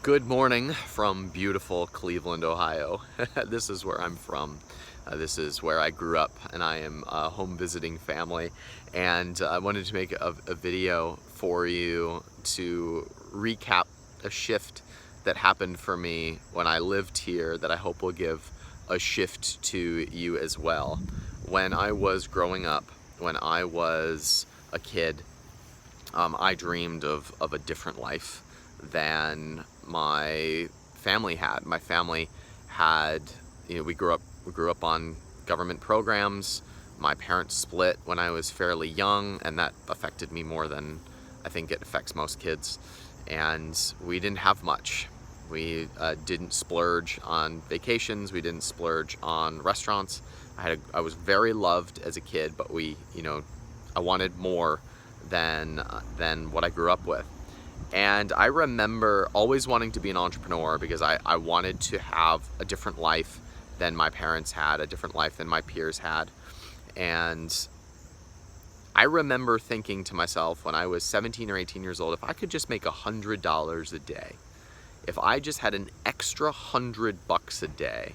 Good morning from beautiful Cleveland, Ohio. This is where I'm from. This is where I grew up, and I am home visiting family. And I wanted to make a video for you to recap a shift that happened for me when I lived here that I hope will give a shift to you as well. When I was growing up, when I was a kid, I dreamed of a different life than my family had. My family had, we grew up on government programs. My parents split when I was fairly young, and that affected me more than I think it affects most kids. And we didn't have much. We didn't splurge on vacations. We didn't splurge on restaurants. I was very loved as a kid, but I wanted more than what I grew up with. And I remember always wanting to be an entrepreneur because I wanted to have a different life than my parents had, a different life than my peers had. And I remember thinking to myself when I was 17 or 18 years old, if I could just make $100 a day, if I just had an extra $100 a day,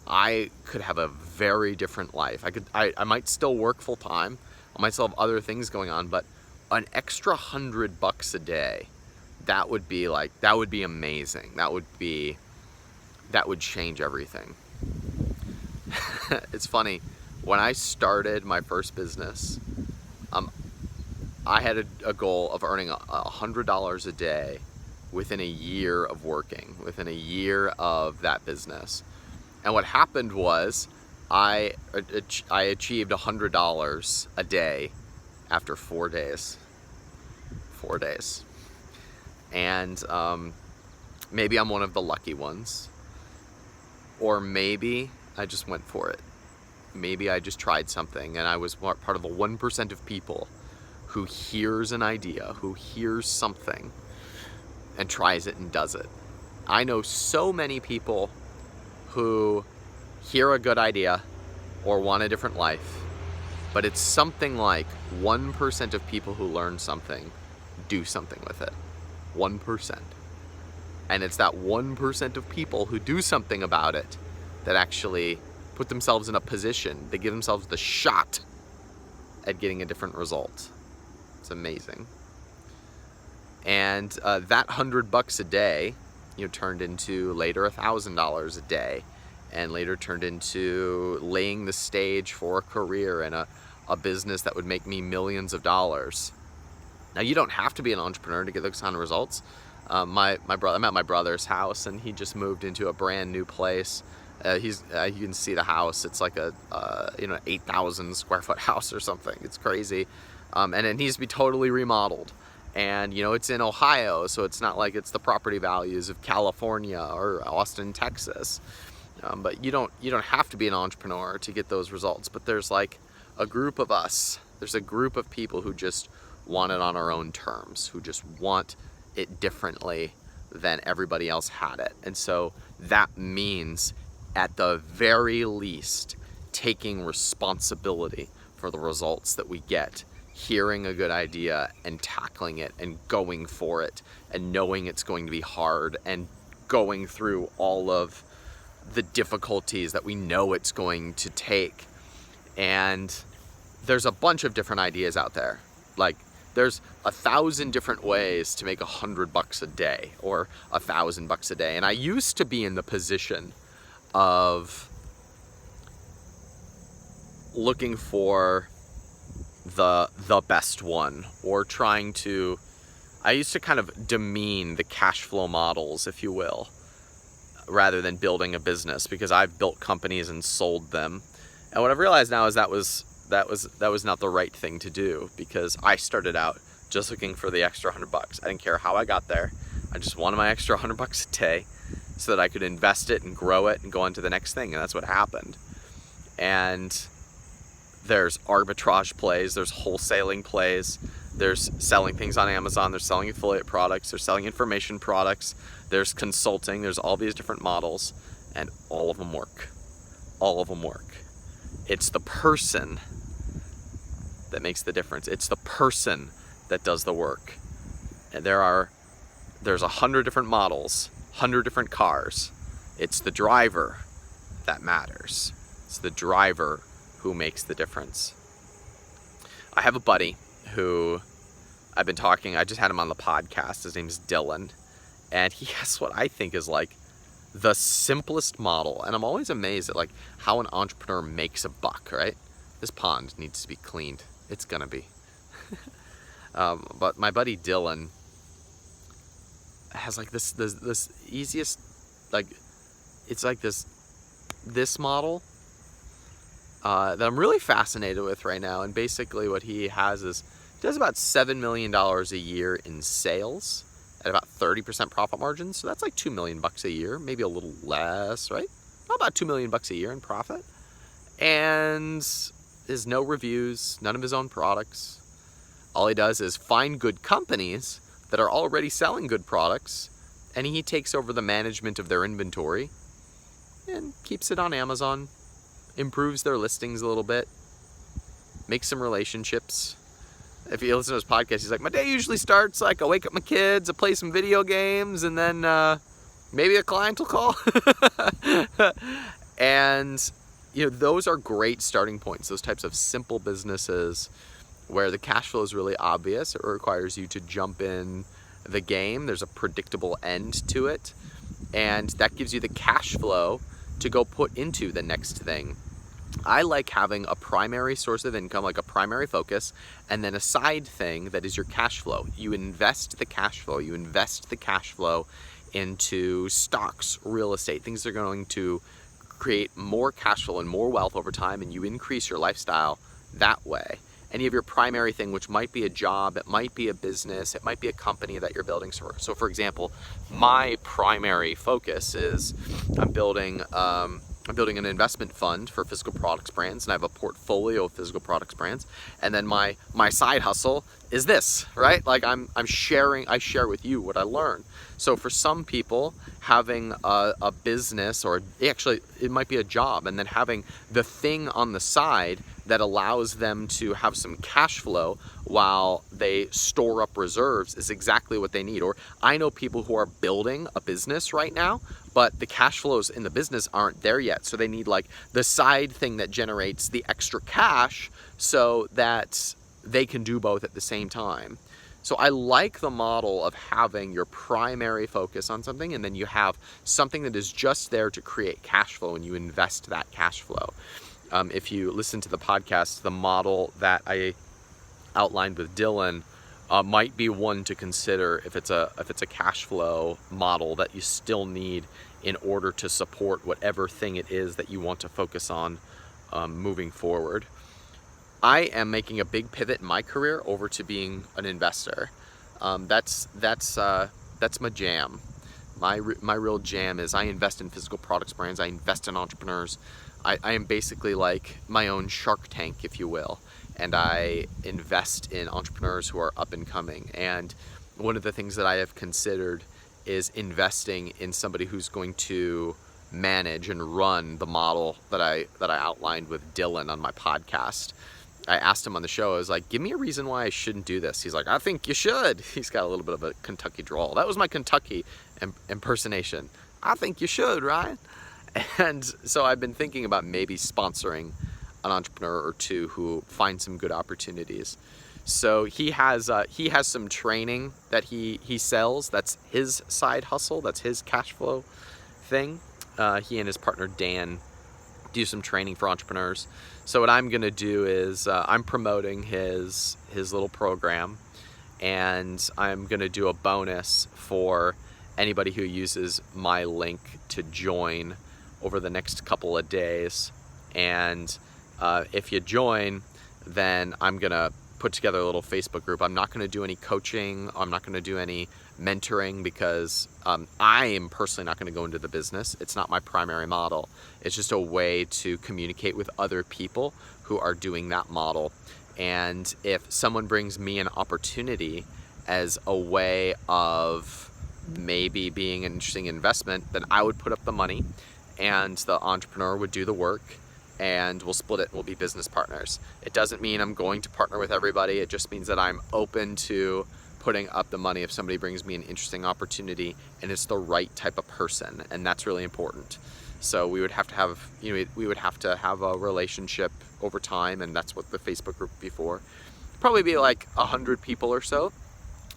I could have a very different life. I might still work full time. I might still have other things going on, but an extra $100 a day, that would be amazing. That would change everything. It's funny, when I started my first business, I had a goal of earning $100 a day within a year of working, within a year of that business. And what happened was I achieved $100 a day after 4 days. 4 days. And maybe I'm one of the lucky ones. Or maybe I just went for it. Maybe I just tried something and I was part of the 1% of people who hears an idea, who hears something and tries it and does it. I know so many people who hear a good idea or want a different life, but it's something like 1% of people who learn something do something with it. 1%. And it's that 1% of people who do something about it that actually put themselves in a position, they give themselves the shot at getting a different result. It's amazing. And that $100 a day, turned into later $1,000 a day, and later turned into laying the stage for a career and a business that would make me millions of dollars. Now, you don't have to be an entrepreneur to get those kind of results. I'm at my brother's house, and he just moved into a brand new place. You can see the house. It's like a 8,000 square foot house or something. It's crazy, and it needs to be totally remodeled. And it's in Ohio, so it's not like it's the property values of California or Austin, Texas. But you don't have to be an entrepreneur to get those results. But there's like a group of us. There's a group of people who just want it on our own terms, who just want it differently than everybody else had it. And so that means, at the very least, taking responsibility for the results that we get, hearing a good idea and tackling it and going for it and knowing it's going to be hard and going through all of the difficulties that we know it's going to take. And there's a bunch of different ideas out there. Like, there's 1,000 different ways to make $100 a day or $1,000 a day. And I used to be in the position of looking for the best one, or I used to kind of demean the cash flow models, if you will, rather than building a business, because I've built companies and sold them. And what I've realized now is that was not the right thing to do, because I started out just looking for the extra $100. I didn't care how I got there. I just wanted my extra $100 a day so that I could invest it and grow it and go on to the next thing. And that's what happened. And there's arbitrage plays, there's wholesaling plays, there's selling things on Amazon, there's selling affiliate products, there's selling information products, there's consulting, there's all these different models, and all of them work. All of them work. It's the person that makes the difference. It's the person that does the work. And there are there's 100 different models, 100 different cars. It's the driver that matters. It's the driver who makes the difference. I have a buddy who I just had him on the podcast. His name is Dylan. And he has what I think is like the simplest model. And I'm always amazed at like how an entrepreneur makes a buck, right? This pond needs to be cleaned. It's gonna be. But my buddy Dylan has like this easiest, like, it's like this model that I'm really fascinated with right now. And basically what he has is, he does about $7 million a year in sales at about 30% profit margins. So that's like $2 million a year, maybe a little less, right? About $2 million a year in profit. And there's no reviews, none of his own products. All he does is find good companies that are already selling good products, and he takes over the management of their inventory and keeps it on Amazon, improves their listings a little bit, makes some relationships. If you listen to his podcast, he's like, my day usually starts like I wake up my kids, I play some video games, and then maybe a client will call. And you know, those are great starting points, those types of simple businesses where the cash flow is really obvious. It requires you to jump in the game. There's a predictable end to it. And that gives you the cash flow to go put into the next thing. I like having a primary source of income, like a primary focus, and then a side thing that is your cash flow. You invest the cash flow. You invest the cash flow into stocks, real estate, things that are going to create more cash flow and more wealth over time, and you increase your lifestyle that way. And you have your primary thing, which might be a job, it might be a business, it might be a company that you're building. So for example, my primary focus is I'm building an investment fund for physical products brands, and I have a portfolio of physical products brands. And then my side hustle is this, right? Like I share with you what I learn. So for some people, having a business, or actually it might be a job, and then having the thing on the side that allows them to have some cash flow while they store up reserves is exactly what they need. Or I know people who are building a business right now, but the cash flows in the business aren't there yet. So they need like the side thing that generates the extra cash so that they can do both at the same time. So I like the model of having your primary focus on something, and then you have something that is just there to create cash flow, and you invest that cash flow. If you listen to the podcast, the model that I outlined with Dylan might be one to consider if it's a cash flow model that you still need in order to support whatever thing it is that you want to focus on moving forward. I am making a big pivot in my career over to being an investor. That's my jam. My real jam is I invest in physical products brands. I invest in entrepreneurs. I am basically like my own Shark Tank, if you will, and I invest in entrepreneurs who are up and coming. And one of the things that I have considered is investing in somebody who's going to manage and run the model that I outlined with Dylan on my podcast. I asked him on the show, I was like, give me a reason why I shouldn't do this. He's like, I think you should. He's got a little bit of a Kentucky drawl. That was my Kentucky impersonation. I think you should, Ryan. And so I've been thinking about maybe sponsoring an entrepreneur or two who find some good opportunities. So he has some training that he sells. That's his side hustle. That's his cash flow thing. He and his partner Dan do some training for entrepreneurs. So what I'm gonna do is I'm promoting his little program, and I'm gonna do a bonus for anybody who uses my link to join over the next couple of days. And if you join, then I'm gonna put together a little Facebook group. I'm not gonna do any coaching. I'm not gonna do any mentoring because I am personally not gonna go into the business. It's not my primary model. It's just a way to communicate with other people who are doing that model. And if someone brings me an opportunity as a way of maybe being an interesting investment, then I would put up the money and the entrepreneur would do the work, and we'll split it and we'll be business partners. It doesn't mean I'm going to partner with everybody. It just means that I'm open to putting up the money if somebody brings me an interesting opportunity and it's the right type of person, and that's really important. So we would have to have, we would have to have a relationship over time, and that's what the Facebook group would be for. Probably be like 100 people or so.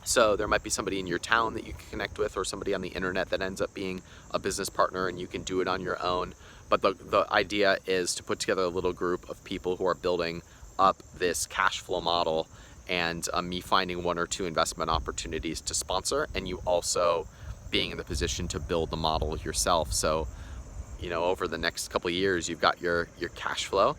So there might be somebody in your town that you can connect with, or somebody on the internet that ends up being a business partner, and you can do it on your own. But the idea is to put together a little group of people who are building up this cash flow model, and me finding 1 or 2 investment opportunities to sponsor, and you also being in the position to build the model yourself. So, over the next couple of years, you've got your cash flow,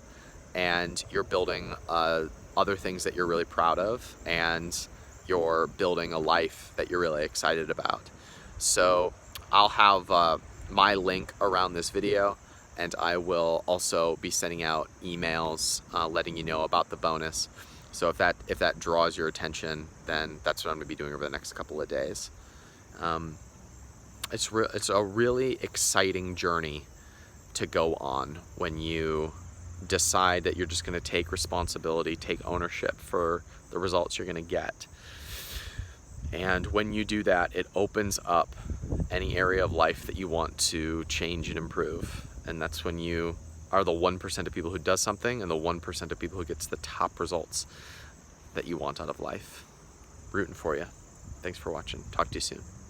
and you're building other things that you're really proud of, and you're building a life that you're really excited about. So I'll have my link around this video, and I will also be sending out emails letting you know about the bonus. So if that draws your attention, then that's what I'm going to be doing over the next couple of days. It's a really exciting journey to go on when you decide that you're just going to take responsibility, take ownership for the results you're going to get. And when you do that, it opens up any area of life that you want to change and improve. And that's when you are the 1% of people who does something, and the 1% of people who gets the top results that you want out of life. Rooting for you. Thanks for watching. Talk to you soon.